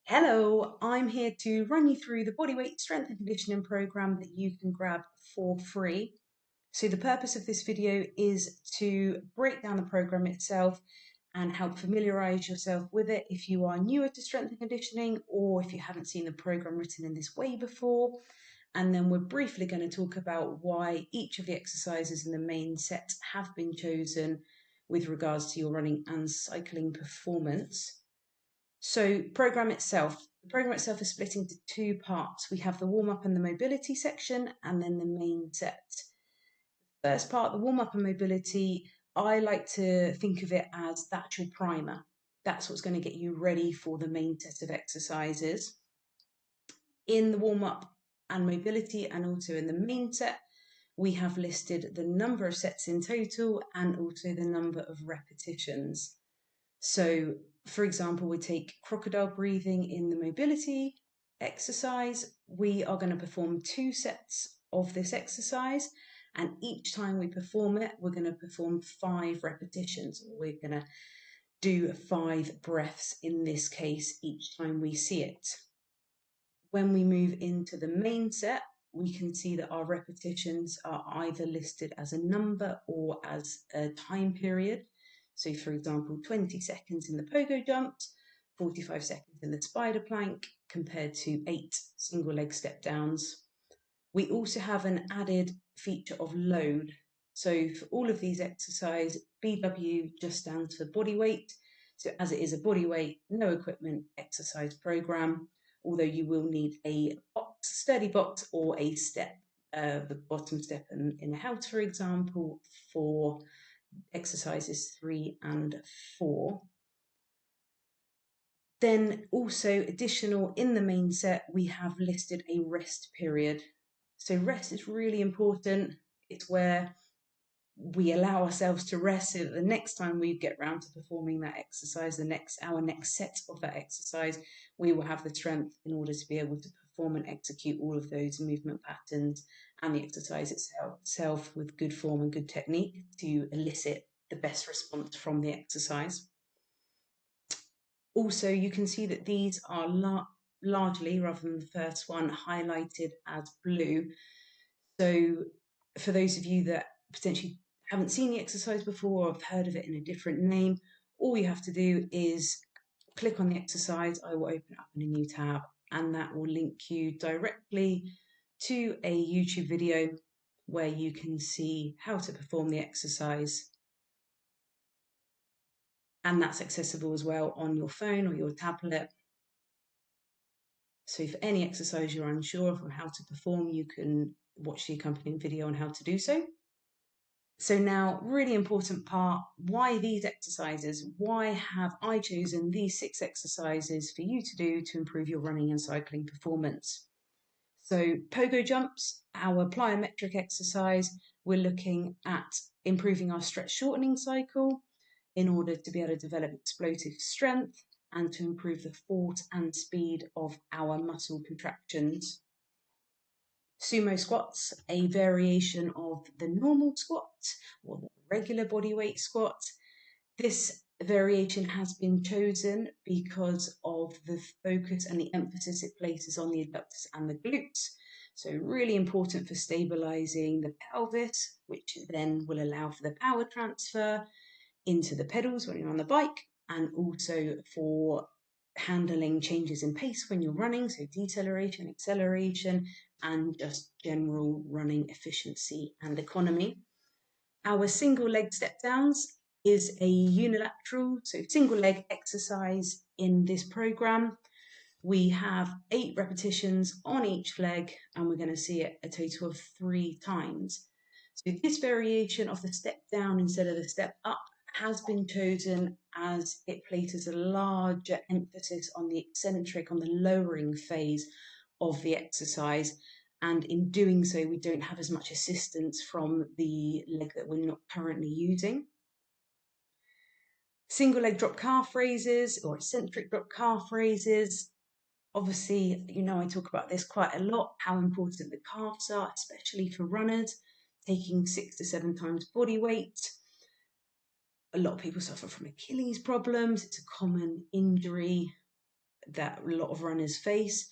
Hello, I'm here to run you through the bodyweight strength and conditioning program that you can grab for free. So the purpose of this video is to break down the program itself and help familiarize yourself with it if you are newer to strength and conditioning or if you haven't seen the program written in this way before. And then we're briefly going to talk about why each of the exercises in the main set have been chosen with regards to your running and cycling performance. So the program itself is split into two parts. We have the warm-up and the mobility section, and then the main set. First part, the warm-up and mobility, I like to think of it as the actual primer. That's what's going to get you ready for the main set of exercises. In the warm-up and mobility, and also in the main set, we have listed the number of sets in total and also the number of repetitions. So, for example, we take crocodile breathing in the mobility exercise. We are going to perform 2 sets of this exercise, and each time we perform it, we're going to perform 5 repetitions. We're going to do 5 breaths in this case each time we see it. When we move into the main set, we can see that our repetitions are either listed as a number or as a time period. So for example, 20 seconds in the pogo jumps, 45 seconds in the spider plank compared to 8 single leg step downs. We also have an added feature of load. So for all of these exercises, BW just stands for body weight. So as it is a body weight, no equipment exercise program, although you will need a box, sturdy box or a step, the bottom step in a house, for example, for exercises 3 and 4. Then also additional in the main set, we have listed a rest period. So rest is really important. It's where we allow ourselves to rest so that the next time we get round to performing that exercise, our next set of that exercise, we will have the strength in order to be able to perform and execute all of those movement patterns and the exercise itself with good form and good technique to elicit the best response from the exercise. Also, you can see that these are largely, rather than the first one, highlighted as blue. So for those of you that potentially haven't seen the exercise before or have heard of it in a different name, all you have to do is click on the exercise. I will open it up in a new tab, and that will link you directly to a YouTube video where you can see how to perform the exercise. And that's accessible as well on your phone or your tablet. So for any exercise you're unsure of how to perform, you can watch the accompanying video on how to do so. So now, really important part, why these exercises? Why have I chosen these 6 exercises for you to do to improve your running and cycling performance? So pogo jumps, our plyometric exercise, we're looking at improving our stretch shortening cycle in order to be able to develop explosive strength and to improve the force and speed of our muscle contractions. Sumo squats, a variation of the normal squat or the regular body weight squat. This variation has been chosen because of the focus and the emphasis it places on the adductors and the glutes. So really important for stabilizing the pelvis, which then will allow for the power transfer into the pedals when you're on the bike, and also for handling changes in pace when you're running, so deceleration, acceleration, and just general running efficiency and economy. Our single leg step downs is a unilateral, so single leg exercise in this program. We have 8 repetitions on each leg, and we're going to see it a total of 3 times. So this variation of the step down instead of the step up has been chosen as it places a larger emphasis on the eccentric, on the lowering phase of the exercise. And in doing so, we don't have as much assistance from the leg that we're not currently using. Single leg drop calf raises or eccentric drop calf raises. Obviously, you know, I talk about this quite a lot, how important the calves are, especially for runners, taking 6 to 7 times body weight. A lot of people suffer from Achilles problems. It's a common injury that a lot of runners face.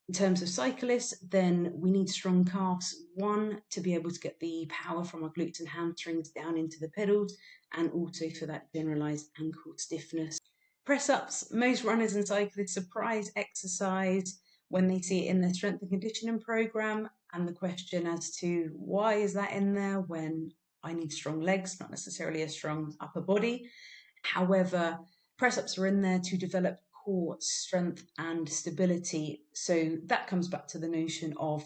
In terms of cyclists, then we need strong calves, one, to be able to get the power from our glutes and hamstrings down into the pedals, and also for that generalized ankle stiffness. Press ups, most runners and cyclists surprise exercise when they see it in their strength and conditioning program, and the question as to why is that in there when I need strong legs, not necessarily a strong upper body. However, press ups are in there to develop core strength and stability. So that comes back to the notion of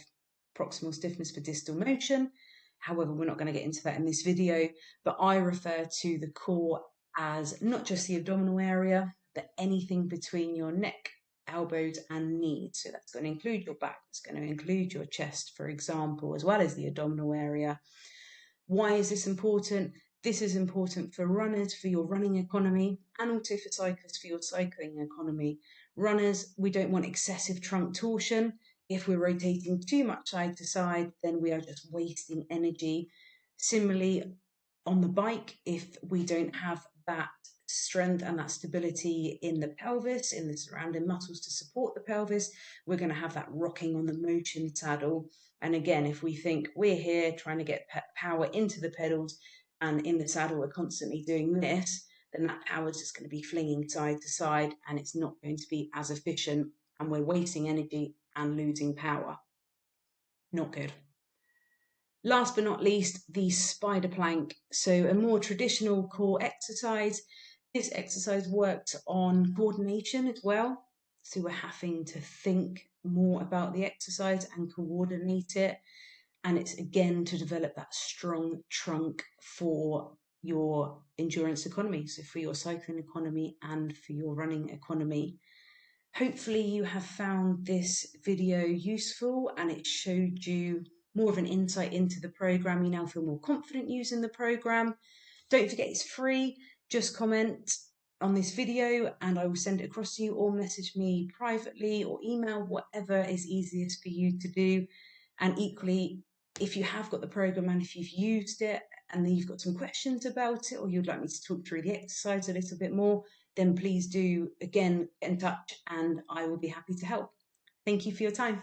proximal stiffness for distal motion. However, we're not going to get into that in this video, but I refer to the core as not just the abdominal area, but anything between your neck, elbows, and knees. So that's going to include your back, it's going to include your chest, for example, as well as the abdominal area. Why is this important? This is important for runners, for your running economy, and also for cyclists, for your cycling economy. Runners, we don't want excessive trunk torsion. If we're rotating too much side to side, then we are just wasting energy. Similarly, on the bike, if we don't have that strength and that stability in the pelvis, in the surrounding muscles to support the pelvis, we're going to have that rocking on the motion saddle. And again, if we think we're here trying to get power into the pedals and in the saddle we're constantly doing this, then that power is just going to be flinging side to side and it's not going to be as efficient, and we're wasting energy and losing power. Not good. Last but not least, the spider plank. So a more traditional core exercise. This exercise works on coordination as well. So we're having to think more about the exercise and coordinate it. And it's again to develop that strong trunk for your endurance economy. So for your cycling economy and for your running economy. Hopefully you have found this video useful and it showed you more of an insight into the program. You now feel more confident using the program. Don't forget it's free. Just comment on this video and I will send it across to you, or message me privately or email, whatever is easiest for you to do. And equally, if you have got the program and if you've used it and then you've got some questions about it, or you'd like me to talk through the exercise a little bit more, then please do, again, get in touch and I will be happy to help. Thank you for your time.